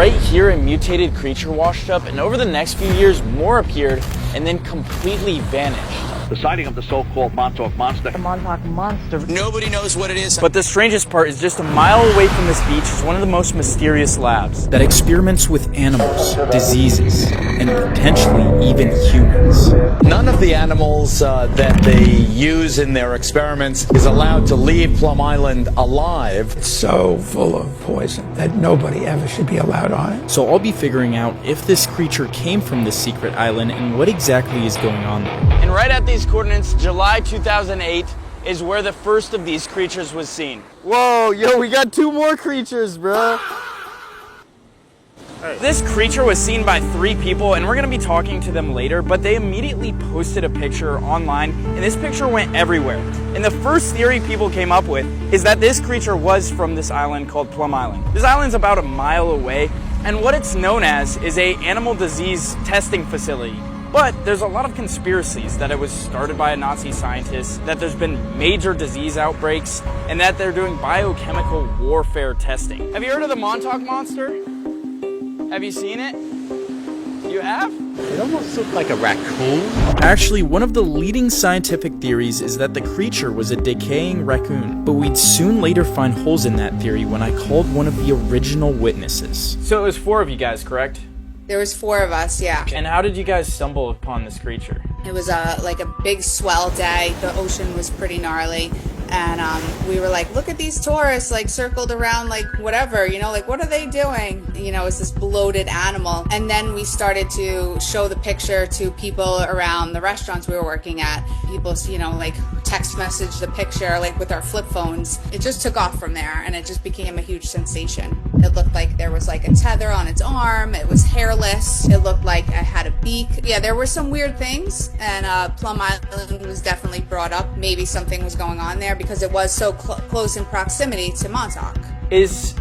right here, a mutated creature washed up, and over the next few years, more appeared and then completely vanished. The sighting of the so-called Montauk Monster. The Montauk Monster. Nobody knows what it is. But the strangest part is just a mile away from this beach is one of the most mysterious labs that experiments with animals, diseases, and potentially even humans. None of the animals that they use in their experiments is allowed to leave Plum Island alive. It's so full of poison that nobody ever should be allowed on it. So I'll be figuring out if this creature came from this secret island and what exactly is going on there. And right at these coordinates, July 2008, is where the first of these creatures was seen. Whoa, yo, we got 2 more creatures, bro. This creature was seen by 3 people, and we're gonna be talking to them later, but they immediately posted a picture online, and this picture went everywhere. And the first theory people came up with is that this creature was from this island called Plum Island. This island's about a mile away, and what it's known as is a animal disease testing facility. But there's a lot of conspiracies that it was started by a Nazi scientist, that there's been major disease outbreaks, and that they're doing biochemical warfare testing. Have you heard of the Montauk Monster? Have you seen it? You have? It almost looked like a raccoon. Actually, one of the leading scientific theories is that the creature was a decaying raccoon, but we'd soon later find holes in that theory when I called one of the original witnesses. So it was 4 of you guys, correct? There was 4 of us, yeah. And how did you guys stumble upon this creature? It was like a big swell day. The ocean was pretty gnarly. And we were like, look at these tourists, like circled around, like whatever, you know, like what are they doing? You know, it's this bloated animal. And then we started to show the picture to people around the restaurants we were working at. People, you know, like text message the picture, like with our flip phones. It just took off from there, and it just became a huge sensation. It looked like there was like a tether on its arm. It was hairless. It looked like it had a beak. Yeah, there were some weird things, and Plum Island was definitely brought up. Maybe something was going on there because it was so close in proximity to Montauk. Is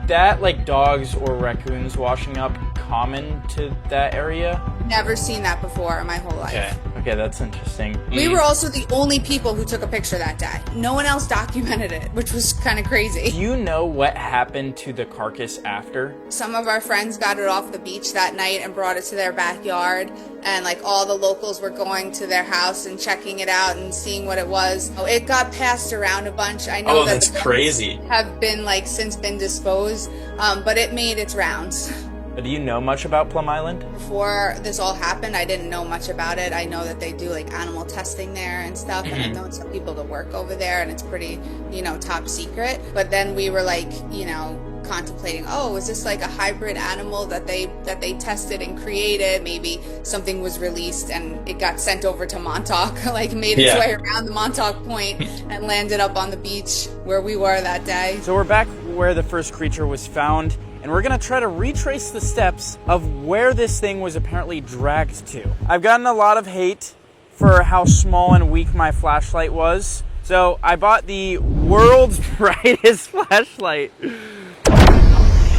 that like dogs or raccoons washing up common to that area? Never seen that before in my whole life. Okay, that's interesting. We were also the only people who took a picture that day. No one else documented it, which was kind of crazy. Do you know what happened to the carcass after? Some of our friends got it off the beach that night and brought it to their backyard, and like all the locals were going to their house and checking it out and seeing what it was. It got passed around a bunch. I know that that's crazy. Have been like since been disposed, but it made its rounds. Do you know much about Plum Island? Before this all happened, I didn't know much about it. I know that they do like animal testing there and stuff, and I've known some people to work over there, and it's pretty, you know, top secret. But then we were like, you know, contemplating, oh, is this like a hybrid animal that they tested and created? Maybe something was released and it got sent over to Montauk, like made its way around the Montauk Point and landed up on the beach where we were that day. So we're back where the first creature was found, and we're gonna try to retrace the steps of where this thing was apparently dragged to. I've gotten a lot of hate for how small and weak my flashlight was, so I bought the world's brightest flashlight.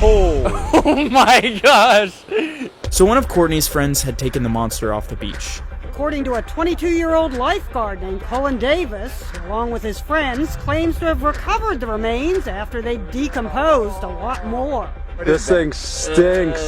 Oh my gosh! So one of Courtney's friends had taken the monster off the beach. According to a 22-year-old lifeguard named Colin Davis, along with his friends, claims to have recovered the remains after they decomposed a lot more. This thing stinks.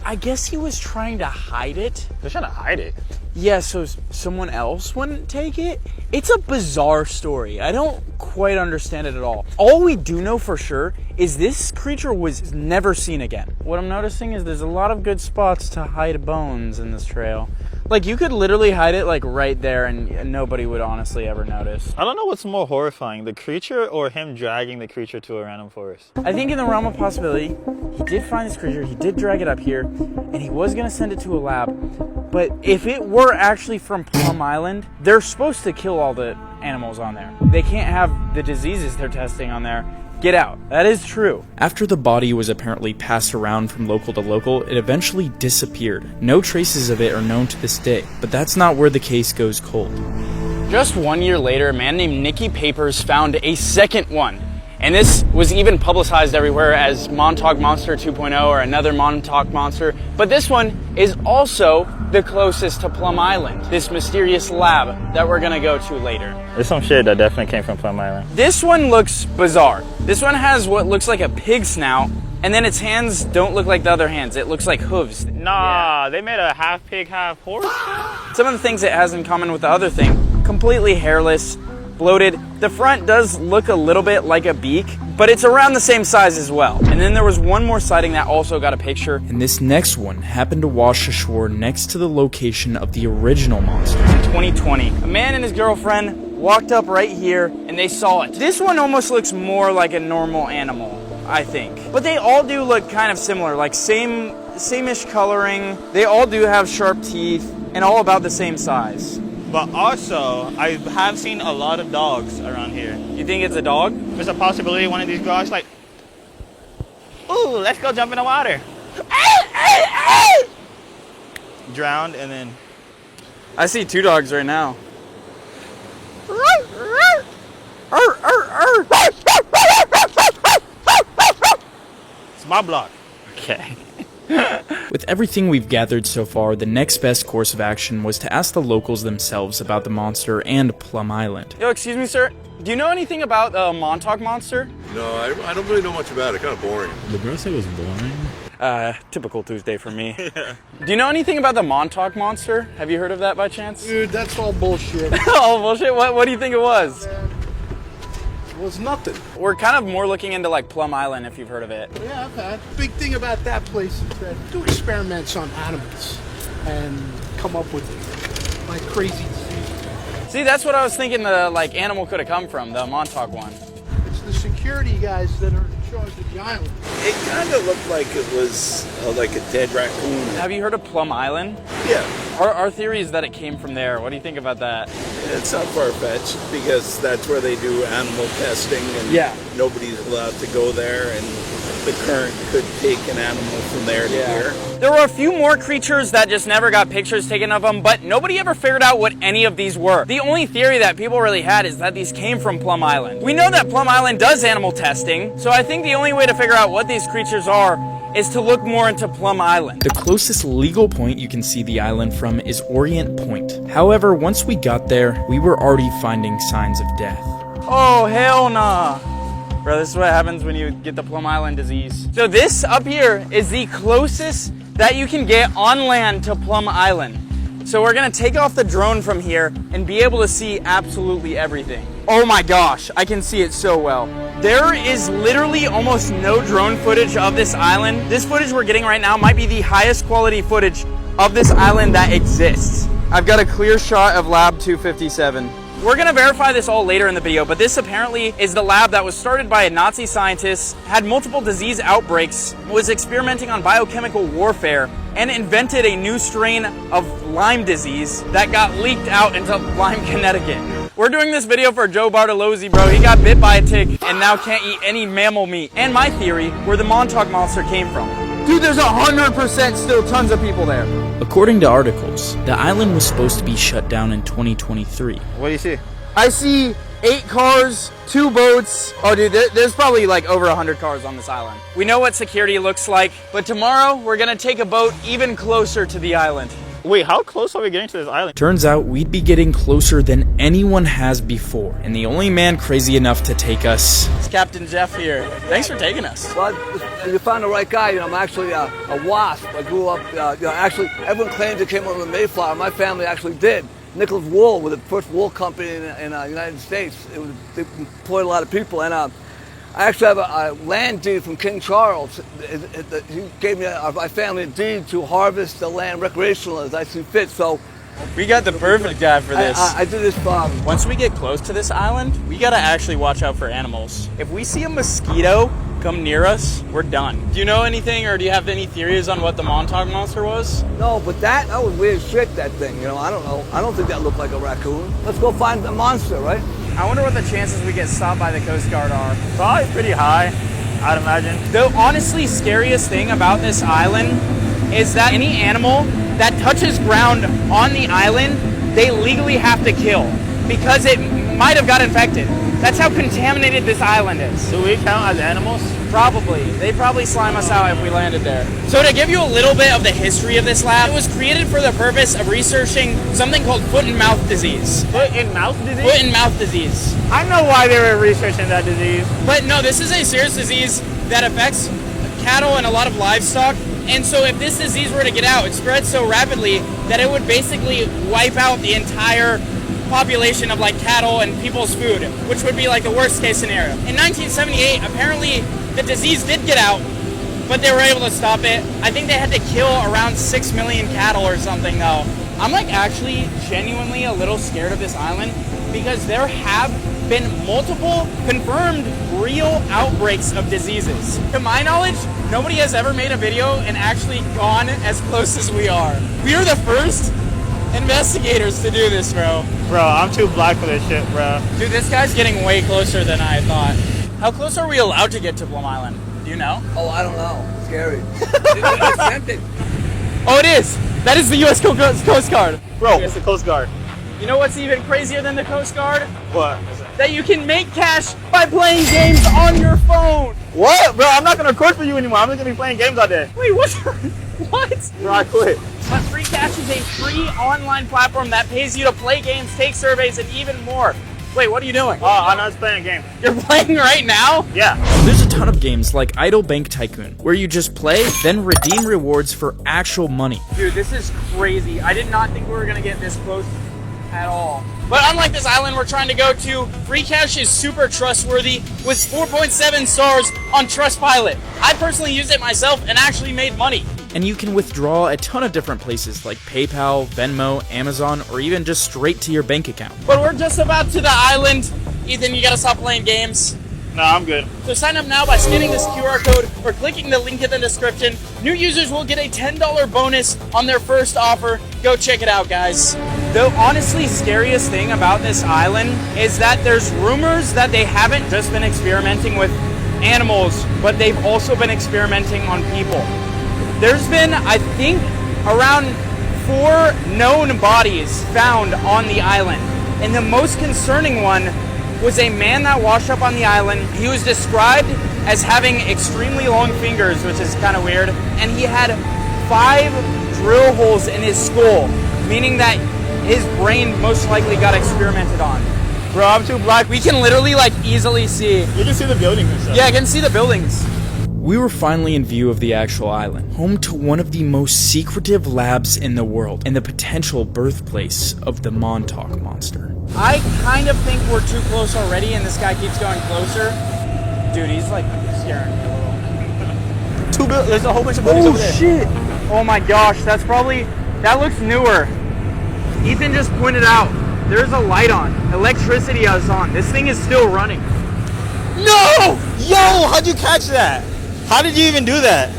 I guess he was trying to hide it. They're trying to hide it. Yeah, so someone else wouldn't take it? It's a bizarre story. I don't quite understand it at all. All we do know for sure is this creature was never seen again. What I'm noticing is there's a lot of good spots to hide bones in this trail. Like, you could literally hide it, like, right there, and nobody would honestly ever notice. I don't know what's more horrifying, the creature or him dragging the creature to a random forest. I think in the realm of possibility, he did find this creature, he did drag it up here, and he was gonna send it to a lab. But if it were actually from Plum Island, they're supposed to kill all the animals on there. They can't have the diseases they're testing on there. Get out. That is true. After the body was apparently passed around from local to local, it eventually disappeared. No traces of it are known to this day, but that's not where the case goes cold. Just 1 year later, a man named Nicky Papers found a second one. And this was even publicized everywhere as Montauk Monster 2.0 or another Montauk Monster. But this one is also the closest to Plum Island, this mysterious lab that we're gonna go to later. There's some shit that definitely came from Plum Island. This one looks bizarre. This one has what looks like a pig snout, And then its hands don't look like the other hands. It looks like hooves. Nah, they made a half pig, half horse. Some of the things it has in common with the other thing, completely hairless, bloated. The front does look a little bit like a beak, but it's around the same size as well. And then there was one more sighting that also got a picture. And this next one happened to wash ashore next to the location of the original monster. In 2020, a man and his girlfriend walked up right here and they saw it. This one almost looks more like a normal animal, I think. But they all do look kind of similar, like same-ish coloring. They all do have sharp teeth and all about the same size. But also, I have seen a lot of dogs around here. You think it's a dog? There's a possibility one of these dogs like, ooh, let's go jump in the water. Drowned and then... I see two dogs right now. It's my block. Okay. With everything we've gathered so far, the next best course of action was to ask the locals themselves about the monster and Plum Island. Yo, excuse me, sir. Do you know anything about the Montauk Monster? No, I don't really know much about it. Kind of boring. The girl said it was boring. Typical Tuesday for me. Do you know anything about the Montauk Monster? Have you heard of that by chance? Dude, that's all bullshit. Oh, bullshit? What do you think it was? It was nothing. We're kind of more looking into like Plum Island, if you've heard of it. Yeah, I've had. Big thing about that place is that do experiments on animals and come up with like crazy diseases. See, that's what I was thinking the like animal could have come from, the Montauk one. It's the security guys that are in charge of the island. It kind of looked like it was like a dead raccoon. Have you heard of Plum Island? Yeah, Our theory is that it came from there. What do you think about that? it's not far-fetched because that's where they do animal testing and Yeah. nobody's allowed to go there and the current could take an animal from there to here. There were a few more creatures that just never got pictures taken of them, but nobody ever figured out what any of these were. The only theory that people really had is that these came from Plum Island. We know that Plum Island does animal testing, so I think the only way to figure out what these creatures are is to look more into Plum Island. The closest legal point you can see the island from is Orient Point. However, once we got there, we were already finding signs of death. Oh, hell nah. Bro, this is what happens when you get the Plum Island disease. So this up here is the closest that you can get on land to Plum Island. So we're gonna take off the drone from here and be able to see absolutely everything. Oh my gosh, I can see it so well. There is literally almost no drone footage of this island. This footage we're getting right now might be the highest quality footage of this island that exists. I've got a clear shot of Lab 257. We're gonna verify this all later in the video, but this apparently is the lab that was started by a Nazi scientist, had multiple disease outbreaks, was experimenting on biochemical warfare, and invented a new strain of Lyme disease that got leaked out into Lyme, Connecticut. We're doing this video for Joe Bartolozzi, bro. He got bit by a tick and now can't eat any mammal meat. And my theory, where the Montauk Monster came from. Dude, there's 100% still tons of people there. According to articles, the island was supposed to be shut down in 2023. What do you see? I see 8 cars, 2 boats. Oh, dude, there's probably like over 100 cars on this island. We know what security looks like, but tomorrow we're gonna take a boat even closer to the island. Wait, how close are we getting to this island? Turns out we'd be getting closer than anyone has before, and the only man crazy enough to take us is Captain Jeff here. Thanks for taking us. Well, you found the right guy. You know, I'm actually a WASP. I grew up, actually, everyone claims it came over the Mayflower. My family actually did. Nicholas Wool was the first wool company in the United States. They employed a lot of people, and I actually have a land deed from King Charles. He gave me, my family, a deed to harvest the land recreational as I see fit. So we got the perfect guy for this. I did this farm. Once we get close to this island, we gotta actually watch out for animals. If we see a mosquito come near us, we're done. Do you know anything, or do you have any theories on what the Montauk Monster was? No, but that was weird shit, that thing. You know, I don't know. I don't think that looked like a raccoon. Let's go find the monster, right? I wonder what the chances we get stopped by the Coast Guard are. Probably pretty high, I'd imagine. The honestly scariest thing about this island is that any animal that touches ground on the island, they legally have to kill because it might have got infected. That's how contaminated this island is. Do we count as animals? Probably. They'd probably slime us out if we landed there. So to give you a little bit of the history of this lab, it was created for the purpose of researching something called foot and mouth disease. Foot and mouth disease? Foot and mouth disease. I know why they were researching that disease. But no, this is a serious disease that affects cattle and a lot of livestock. And so if this disease were to get out, it spreads so rapidly that it would basically wipe out the entire population of like cattle and people's food, which would be like the worst case scenario. In 1978, apparently the disease did get out, but they were able to stop it. I think they had to kill around 6 million cattle or something though. I'm like actually genuinely a little scared of this island because there have been multiple confirmed real outbreaks of diseases. To my knowledge, nobody has ever made a video and actually gone as close as we are. We are the first investigators to do this, bro. Bro, I'm too black for this shit, bro. Dude, this guy's getting way closer than I thought. How close are we allowed to get to Plum Island? Do you know? Oh, I don't know. It's scary. It's tempting. Oh, it is. That is the U.S. Coast Guard. Bro, it's the Coast Guard. You know what's even crazier than the Coast Guard? What? That you can make cash by playing games on your phone. What? Bro, I'm not gonna record for you anymore. I'm just gonna be playing games all day. Wait, what? What? Bro, I quit. But Free Cash is a free online platform that pays you to play games, take surveys, and even more. Wait, what are you doing? Oh, I'm not playing a game. You're playing right now? Yeah. There's a ton of games like Idle Bank Tycoon, where you just play, then redeem rewards for actual money. Dude, this is crazy. I did not think we were gonna get this close at all. But unlike this island we're trying to go to, Free Cash is super trustworthy with 4.7 stars on Trustpilot. I personally used it myself and actually made money. And you can withdraw a ton of different places like PayPal, Venmo, Amazon, or even just straight to your bank account. But we're just about to the island. Ethan, you gotta stop playing games. No, I'm good. So sign up now by scanning this QR code or clicking the link in the description. New users will get a $10 bonus on their first offer. Go check it out, guys. The honestly scariest thing about this island is that there's rumors that they haven't just been experimenting with animals, but they've also been experimenting on people. There's been, I think, around 4 known bodies found on the island. And the most concerning one was a man that washed up on the island. He was described as having extremely long fingers, which is kind of weird. And he had 5 drill holes in his skull, meaning that his brain most likely got experimented on. Bro, I'm too black. We can literally like easily see. You can see the buildings and stuff. Yeah, I can see the buildings. We were finally in view of the actual island, home to one of the most secretive labs in the world and the potential birthplace of the Montauk Monster. I kind of think we're too close already and this guy keeps going closer. Dude, he's like scaring me a little. There's a whole bunch of buildings over there. Oh shit! Oh my gosh, that looks newer. Ethan just pointed out, there's a light on. Electricity is on. This thing is still running. No! Yo, how'd you catch that? How did you even do that?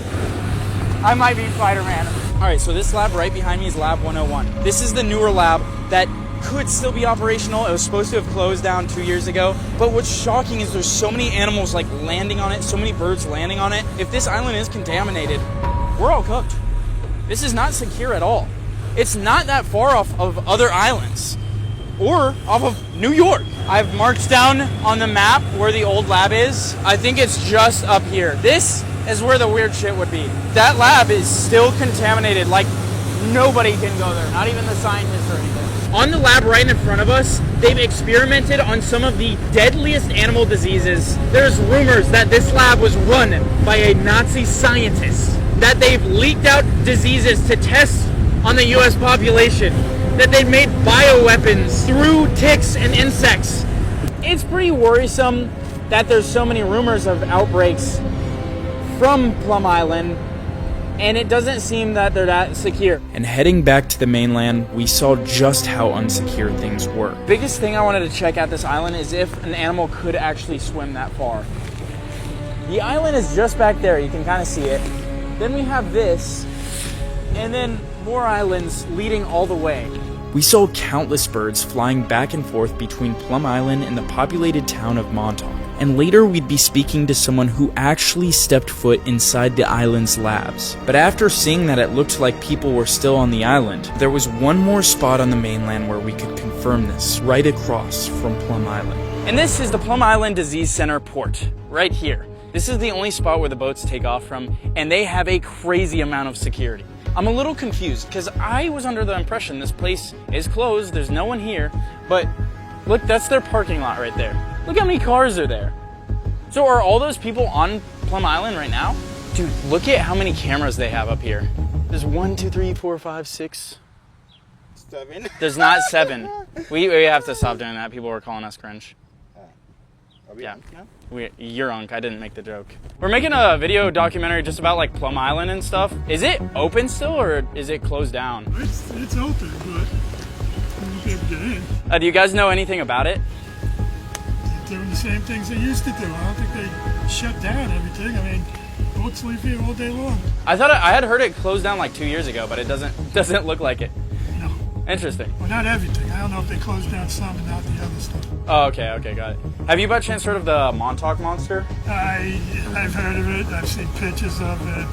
I might be Spider-Man. All right, so this lab right behind me is Lab 101. This is the newer lab that could still be operational. It was supposed to have closed down 2 years ago. But what's shocking is there's so many animals like landing on it, so many birds landing on it. If this island is contaminated, we're all cooked. This is not secure at all. It's not that far off of other islands or off of New York. I've marked down on the map where the old lab is. I think it's just up here. This is where the weird shit would be. That lab is still contaminated. Like, nobody can go there, not even the scientists or anything. On the lab right in front of us, they've experimented on some of the deadliest animal diseases. There's rumors that this lab was run by a Nazi scientist, that they've leaked out diseases to test on the US population, that they made bioweapons through ticks and insects. It's pretty worrisome that there's so many rumors of outbreaks from Plum Island, and it doesn't seem that they're that secure. And heading back to the mainland, we saw just how unsecure things were. Biggest thing I wanted to check out this island is if an animal could actually swim that far. The island is just back there, you can kind of see it. Then we have this, and then more islands leading all the way. We saw countless birds flying back and forth between Plum Island and the populated town of Montauk. And later we'd be speaking to someone who actually stepped foot inside the island's labs. But after seeing that it looked like people were still on the island, there was one more spot on the mainland where we could confirm this, right across from Plum Island. And this is the Plum Island Disease Center port, right here. This is the only spot where the boats take off from, and they have a crazy amount of security. I'm a little confused because I was under the impression this place is closed, there's no one here, but look, that's their parking lot right there. Look how many cars are there. So are all those people on Plum Island right now? Dude, look at how many cameras they have up here. There's 1, 2, 3, 4, 5, 6. 7. There's not 7. We have to stop doing that. People were calling us cringe. Yeah. You're unk. I didn't make the joke. We're making a video documentary just about like Plum Island and stuff. Is it open still or is it closed down? It's open, but you won't be able to get in. Do you guys know anything about it? They're doing the same things they used to do. I don't think they shut down everything. I mean, boats leave here all day long. I had heard it closed down like 2 years ago, but it doesn't look like it. No. Interesting. Well, not everything. I don't know if they closed down some and not the other stuff. Oh, okay, got it. Have you by chance heard of the Montauk Monster? I've heard of it. I've seen pictures of it.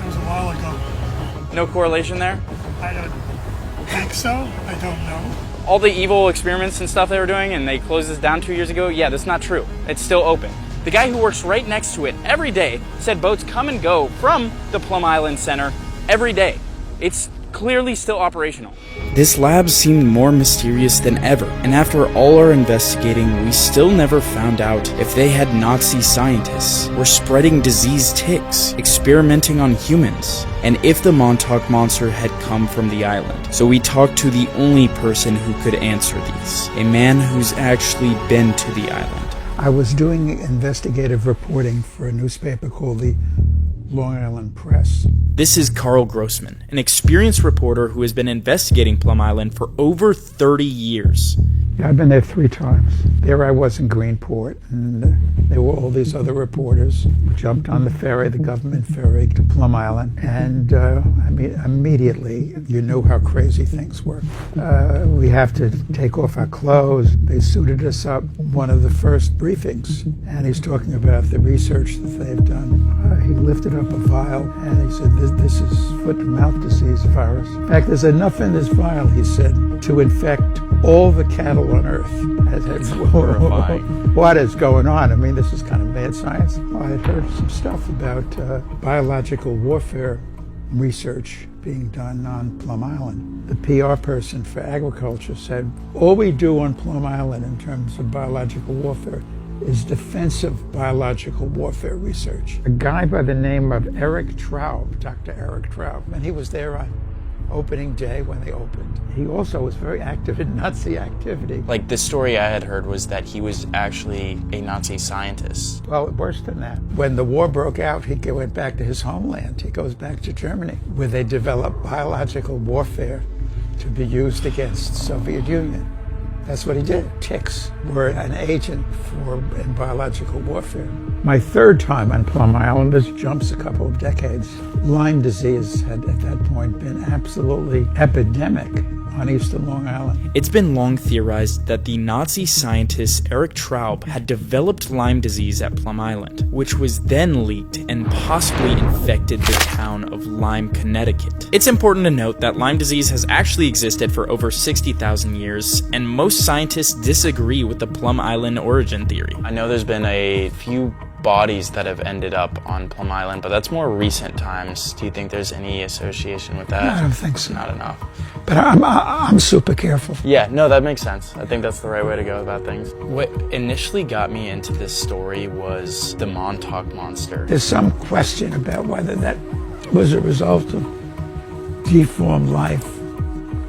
It was a while ago. No correlation there? I don't think so. I don't know. All the evil experiments and stuff they were doing and they closed this down 2 years ago, yeah, that's not true. It's still open. The guy who works right next to it every day said boats come and go from the Plum Island Center every day. It's clearly still operational. This lab seemed more mysterious than ever, and after all our investigating, we still never found out if they had Nazi scientists, were spreading diseased ticks, experimenting on humans, and if the Montauk Monster had come from the island. So we talked to the only person who could answer these, a man who's actually been to the island. I was doing investigative reporting for a newspaper called the Long Island Press. This is Carl Grossman, an experienced reporter who has been investigating Plum Island for over 30 years. Yeah, I've been there 3 times. There I was in Greenport, and there were all these other reporters who jumped on the ferry, the government ferry, to Plum Island, and immediately you knew how crazy things were. We have to take off our clothes. They suited us up. One of the first briefings, and he's talking about the research that they've done. He lifted up a vial, and he said, this is foot-and-mouth disease virus. In fact, there's enough in this vial, he said, to infect all the cattle on Earth. What is going on? I mean, this is kind of mad science. I had heard some stuff about biological warfare research being done on Plum Island. The PR person for agriculture said, all we do on Plum Island in terms of biological warfare is defensive biological warfare research. A guy by the name of Eric Traub, Dr. Eric Traub, and he was there on opening day when they opened. He also was very active in Nazi activity. Like, the story I had heard was that he was actually a Nazi scientist. Well, worse than that. When the war broke out, he went back to his homeland. He goes back to Germany, where they developed biological warfare to be used against the Soviet Union. That's what he did. Ticks were an agent in biological warfare. My 3rd time on Plum Island, this jumps a couple of decades. Lyme disease had at that point been absolutely epidemic on eastern Long Island. It's been long theorized that the Nazi scientist Eric Traub had developed Lyme disease at Plum Island, which was then leaked and possibly infected the town of Lyme, Connecticut. It's important to note that Lyme disease has actually existed for over 60,000 years, and most scientists disagree with the Plum Island origin theory. I know there's been a few bodies that have ended up on Plum Island, but that's more recent times. Do you think there's any association with that? No, I don't think so. Not enough. But I'm super careful. Yeah, no, that makes sense. I think that's the right way to go about things. What initially got me into this story was the Montauk Monster. There's some question about whether that was a result of deformed life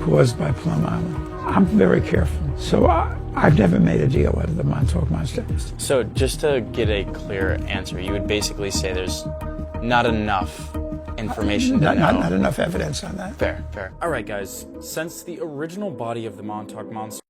caused by Plum Island. I'm very careful. So I've never made a deal out of the Montauk Monster. So just to get a clear answer, you would basically say there's not enough information to know. Not enough evidence on that. Fair. All right, guys. Since the original body of the Montauk Monster